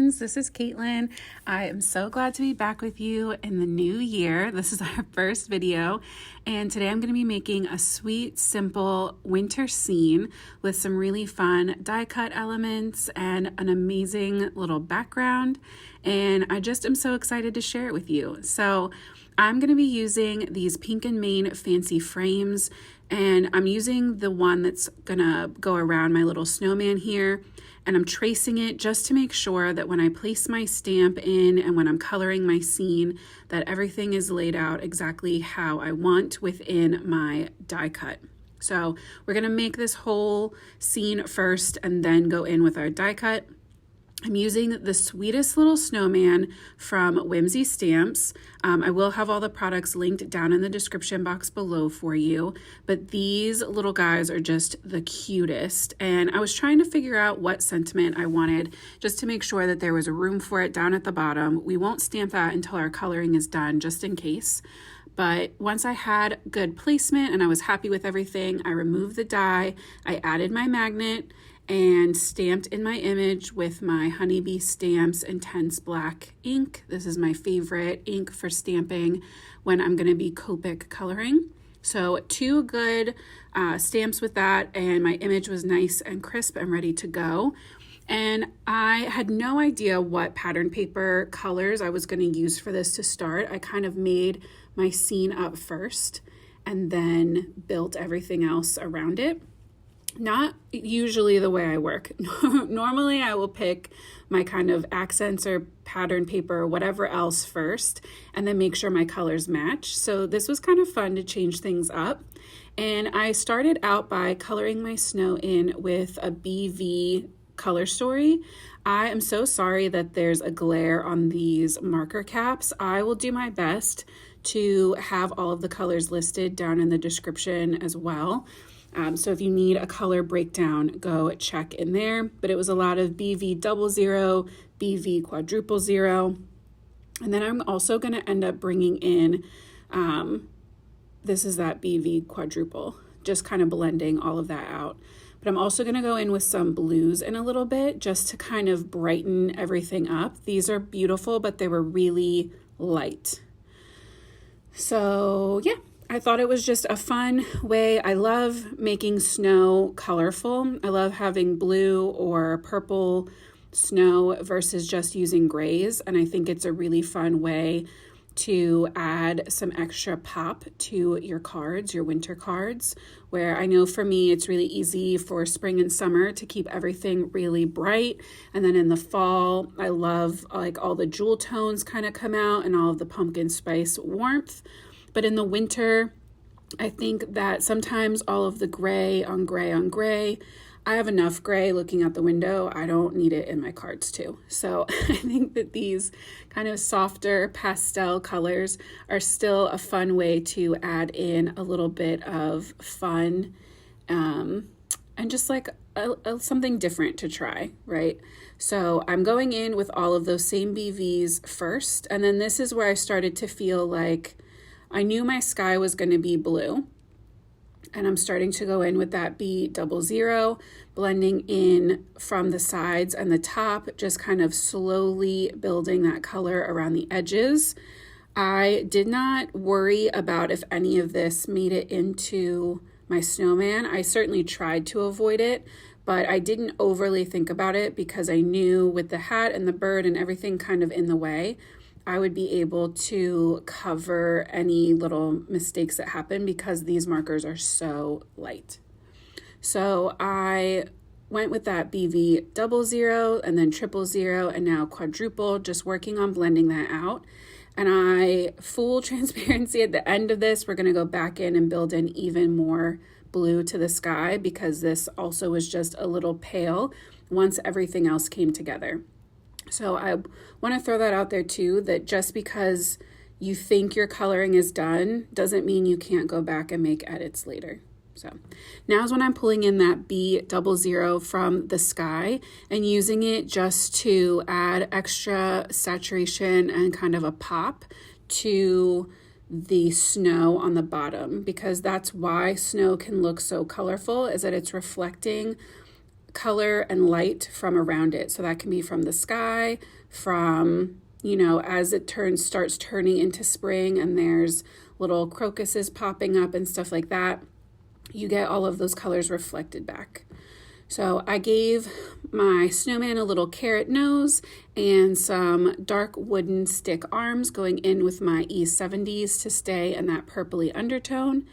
friends, this is Caitlin. I am so glad to be back with you in the new year. This is our first video, and today I'm going to be making a sweet, simple winter scene with some really fun die cut elements and an amazing little background, and I just am so excited to share it with you. So I'm going to be using these Pink and Main fancy frames, and I'm using the one that's going to go around my little snowman here, and I'm tracing it just to make sure that when I place my stamp in and when I'm coloring my scene, that everything is laid out exactly how I want within my die cut. So we're going to make this whole scene first and then go in with our die cut. I'm using the sweetest little snowman from Whimsy Stamps. I will have all the products linked down in the description box below for you, but these little guys are just the cutest. And I was trying to figure out what sentiment I wanted just to make sure that there was a room for it down at the bottom. We won't stamp that until our coloring is done, just in case. But once I had good placement and I was happy with everything, I removed the die, I added my magnet, and stamped in my image with my Honeybee Stamps Intense Black ink. This is my favorite ink for stamping when I'm going to be Copic coloring. So 2 good stamps with that, and my image was nice and crisp and ready to go. And I had no idea what pattern paper colors I was going to use for this to start. I kind of made my scene up first and then built everything else around it. Not usually the way I work. Normally I will pick my kind of accents or pattern paper or whatever else first and then make sure my colors match. So this was kind of fun to change things up. And I started out by coloring my snow in with a BV color story. I am so sorry that there's a glare on these marker caps. I will do my best to have all of the colors listed down in the description as well. So if you need a color breakdown, go check in there. But it was a lot of BV 00, BV quadruple 0. And then I'm also going to end up bringing in, this is that BV quadruple, just kind of blending all of that out. But I'm also going to go in with some blues in a little bit just to kind of brighten everything up. These are beautiful, but they were really light. So yeah. I thought it was just a fun way. I love making snow colorful. I love having blue or purple snow versus just using grays. And I think it's a really fun way to add some extra pop to your cards, your winter cards, where I know for me, it's really easy for spring and summer to keep everything really bright. And then in the fall, I love like all the jewel tones kind of come out and all of the pumpkin spice warmth. But in the winter, I think that sometimes all of the gray on gray on gray, I have enough gray looking out the window. I don't need it in my cards too. So I think that these kind of softer pastel colors are still a fun way to add in a little bit of fun and just like something different to try, right? So I'm going in with all of those same BVs first. And then this is where I started to feel like I knew my sky was going to be blue, and I'm starting to go in with that B00, blending in from the sides and the top, just kind of slowly building that color around the edges. I did not worry about if any of this made it into my snowman. I certainly tried to avoid it, but I didn't overly think about it because I knew with the hat and the bird and everything kind of in the way, I would be able to cover any little mistakes that happen because these markers are so light. So I went with that BV 00 and then 000 and now quadruple, just working on blending that out. And full transparency, at the end of this, we're going to go back in and build in even more blue to the sky because this also was just a little pale once everything else came together. So I want to throw that out there too, that just because you think your coloring is done doesn't mean you can't go back and make edits later. So now is when I'm pulling in that B00 from the sky and using it just to add extra saturation and kind of a pop to the snow on the bottom, because that's why snow can look so colorful, is that it's reflecting color and light from around it. So that can be from the sky, from, you know, as it starts turning into spring and there's little crocuses popping up and stuff like that, you get all of those colors reflected back. So I gave my snowman a little carrot nose and some dark wooden stick arms going in with my E70s to stay in that purpley undertone.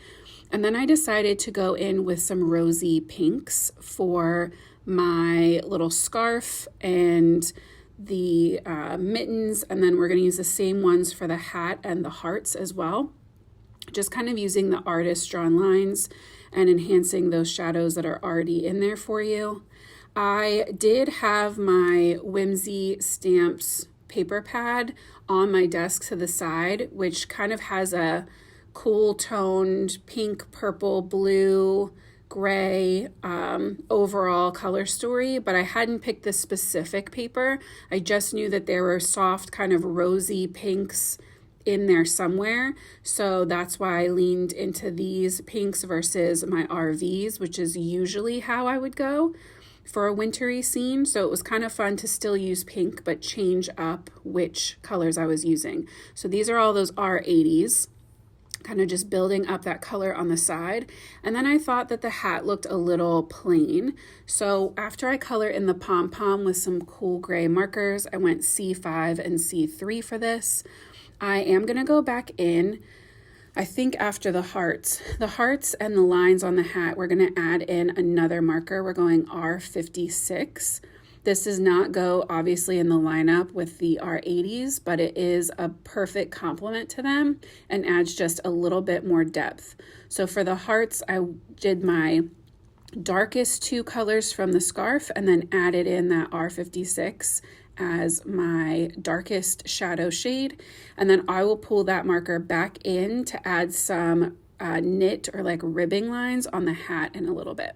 And then I decided to go in with some rosy pinks for my little scarf and the mittens, and then we're going to use the same ones for the hat and the hearts as well. Just kind of using the artist drawn lines and enhancing those shadows that are already in there for you. I did have my Whimsy Stamps paper pad on my desk to the side, which kind of has a cool toned pink, purple, blue, gray overall color story, but I hadn't picked this specific paper. I just knew that there were soft kind of rosy pinks in there somewhere, so that's why I leaned into these pinks versus my RVs, which is usually how I would go for a wintry scene. So it was kind of fun to still use pink but change up which colors I was using. So these are all those R80s, kind of just building up that color on the side. And then I thought that the hat looked a little plain. So after I color in the pom pom with some cool gray markers, I went C5 and C3 for this. I am going to go back in, I think after the hearts and the lines on the hat, we're going to add in another marker. We're going R56. This does not go obviously in the lineup with the R80s, but it is a perfect complement to them and adds just a little bit more depth. So for the hearts, I did my darkest two colors from the scarf and then added in that R56 as my darkest shadow shade. And then I will pull that marker back in to add some knit or like ribbing lines on the hat in a little bit.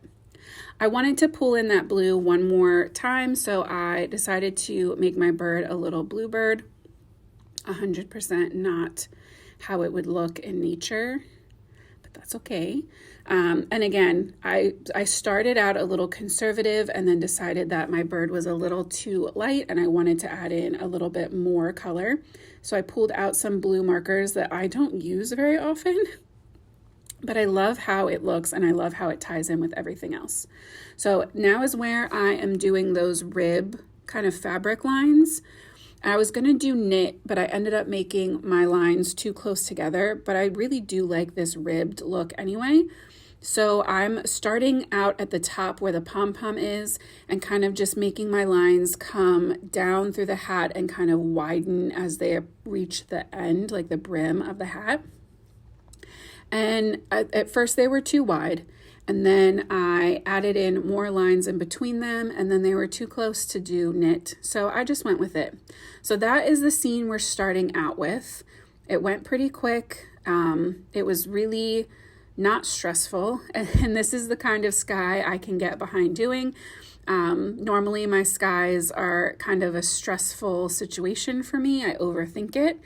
I wanted to pull in that blue one more time, so I decided to make my bird a little bluebird. 100% not how it would look in nature, but that's okay. And again, I started out a little conservative and then decided that my bird was a little too light and I wanted to add in a little bit more color. So I pulled out some blue markers that I don't use very often, but I love how it looks and I love how it ties in with everything else. So now is where I am doing those rib kind of fabric lines. I was going to do knit, but I ended up making my lines too close together, but I really do like this ribbed look anyway. So I'm starting out at the top where the pom-pom is and kind of just making my lines come down through the hat and kind of widen as they reach the end, like the brim of the hat. And at first they were too wide, and then I added in more lines in between them, and then they were too close to do knit. So I just went with it. So that is the scene we're starting out with. It went pretty quick. It was really not stressful, and this is the kind of sky I can get behind doing. Normally my skies are kind of a stressful situation for me. I overthink it,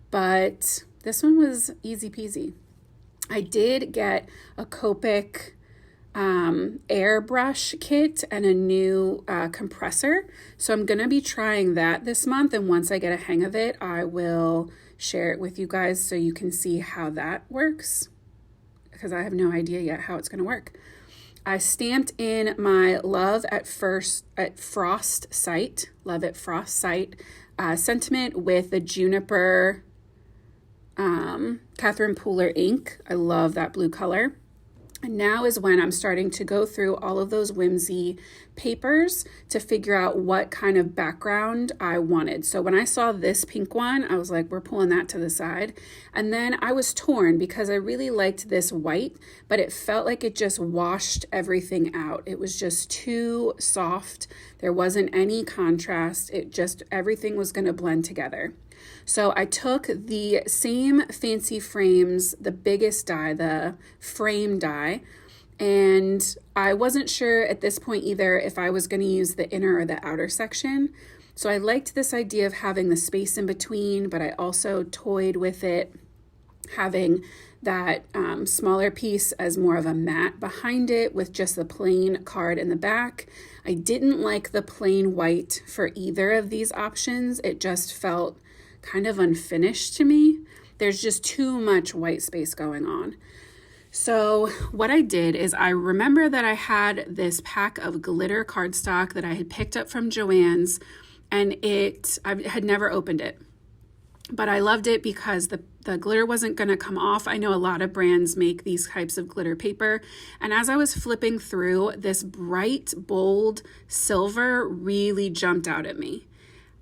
but this one was easy peasy. I did get a Copic airbrush kit and a new compressor. So I'm going to be trying that this month. And once I get a hang of it, I will share it with you guys so you can see how that works, because I have no idea yet how it's going to work. I stamped in my Love at Frost Sight sentiment with the Juniper Catherine Pooler ink. I love that blue color. And now is when I'm starting to go through all of those Whimsy papers to figure out what kind of background I wanted. So when I saw this pink one, I was like, we're pulling that to the side. And then I was torn because I really liked this white, but it felt like it just washed everything out. It was just too soft. There wasn't any contrast. Everything was going to blend together. So I took the same fancy frames, the biggest die, the frame die, and I wasn't sure at this point either if I was going to use the inner or the outer section. So I liked this idea of having the space in between, but I also toyed with it having that smaller piece as more of a mat behind it with just the plain card in the back. I didn't like the plain white for either of these options. It just felt kind of unfinished to me. There's just too much white space going on. So what I did is I remember that I had this pack of glitter cardstock that I had picked up from Joann's, and I had never opened it. But I loved it because the glitter wasn't going to come off. I know a lot of brands make these types of glitter paper. And as I was flipping through, this bright, bold silver really jumped out at me.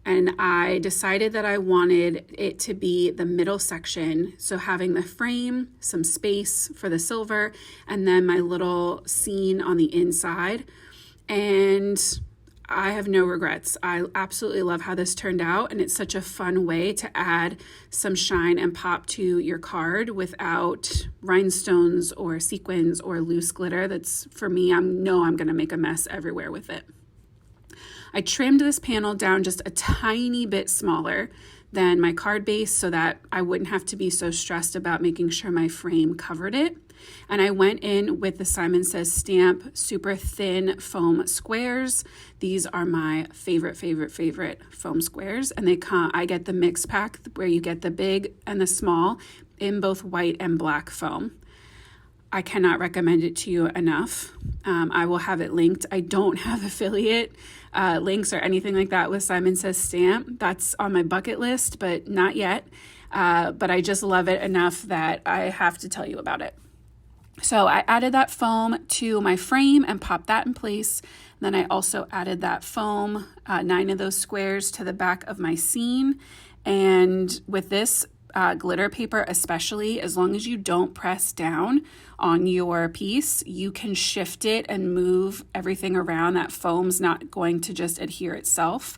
And I decided that I wanted it to be the middle section. So having the frame, some space for the silver, and then my little scene on the inside. And I have no regrets. I absolutely love how this turned out, and it's such a fun way to add some shine and pop to your card without rhinestones or sequins or loose glitter. That's, for me, I know I'm going to make a mess everywhere with it. I trimmed this panel down just a tiny bit smaller than my card base so that I wouldn't have to be so stressed about making sure my frame covered it. And I went in with the Simon Says Stamp super thin foam squares. These are my favorite foam squares. And I get the mix pack where you get the big and the small in both white and black foam. I cannot recommend it to you enough. I will have it linked. I don't have affiliate links or anything like that with Simon Says Stamp. That's on my bucket list, but not yet. But I just love it enough that I have to tell you about it. So I added that foam to my frame and popped that in place. Then I also added that foam, 9 of those squares, to the back of my scene. And with this glitter paper especially, as long as you don't press down on your piece, you can shift it and move everything around. That foam's not going to just adhere itself.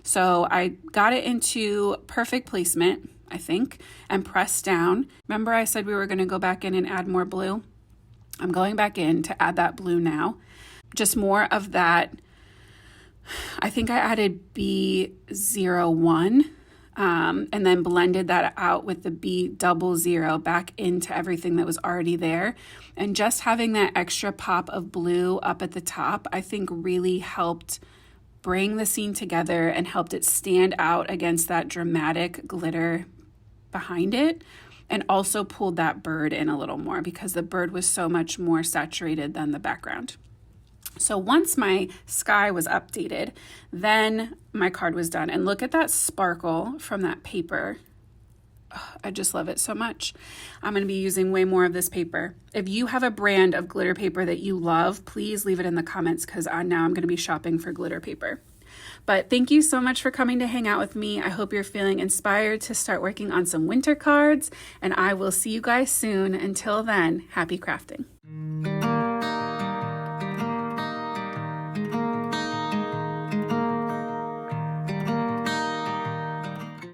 So I got it into perfect placement, I think, and pressed down. Remember I said we were going to go back in and add more blue? I'm going back in to add that blue now. Just more of that. I think I added B01 and then blended that out with the B00 back into everything that was already there. And just having that extra pop of blue up at the top, I think really helped bring the scene together and helped it stand out against that dramatic glitter behind it. And also pulled that bird in a little more because the bird was so much more saturated than the background. So once my sky was updated, then my card was done. And look at that sparkle from that paper. Oh, I just love it so much. I'm going to be using way more of this paper. If you have a brand of glitter paper that you love, please leave it in the comments because now I'm going to be shopping for glitter paper. But thank you so much for coming to hang out with me. I hope you're feeling inspired to start working on some winter cards, and I will see you guys soon. Until then, happy crafting.